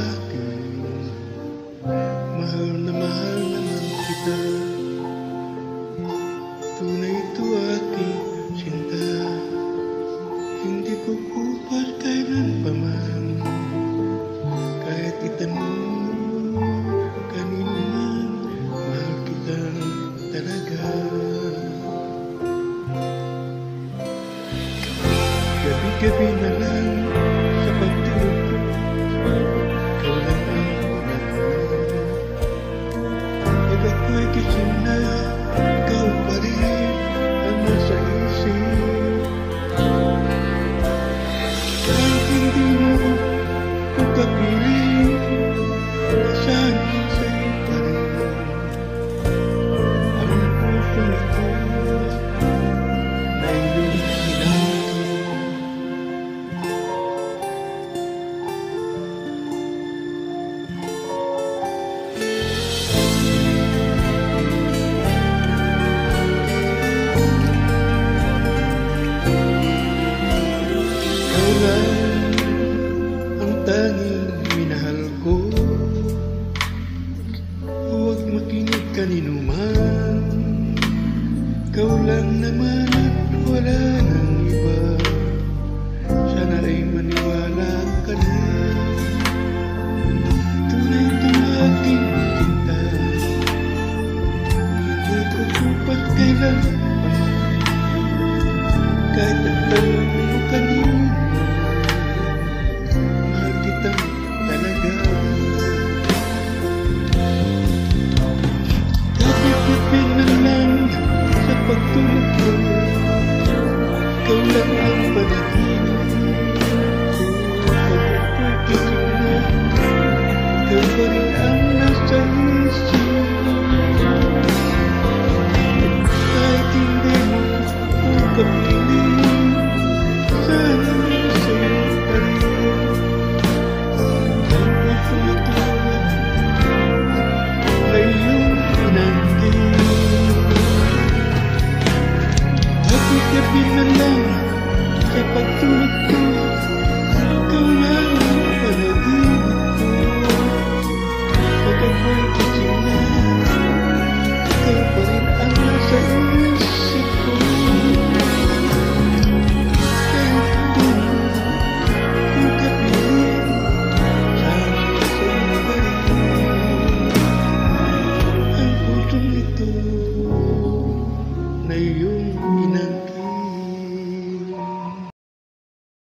akin, mahal naman kita. Tunay ito aking sinta, hindi ko kupad kailanpaman. Kahit itanong kanino man, mahal kita talaga. Gabi-gabi na lang sa pagtulog ko, ikaw lang ang panahon. Pag ako'y gising na, ikaw pa rin ang nasa isip. Kahit hindi mo ko kapiling, sana sa'yo pa rin ang puso ko na iyong hinangin. Ang tanging minahal ko, huwag makinig kanino man. Ikaw lang naman at wala nang iba. Sana ay maniwala ka na. Tunay ito aking cinta, hindi ko kupat kailanman. Kahit ang tanong mo kanino, mahal kita talaga. Gabi-gabi na lang sa pagtulog ko, ikaw lang ang panaginip ko. Pag ako'y gising na, ikaw pa rin ang nasa isip. Kahit hindi mo ko kapiling, sana sa'yo pa rin ang puso ito ay iyong hinangin. Gabi-gabi na lang sa pagtulog ko, ikaw lang ang panaginip ko. Pag ako'y gising na, ikaw pa rin ang nasa isip ko. Na iyong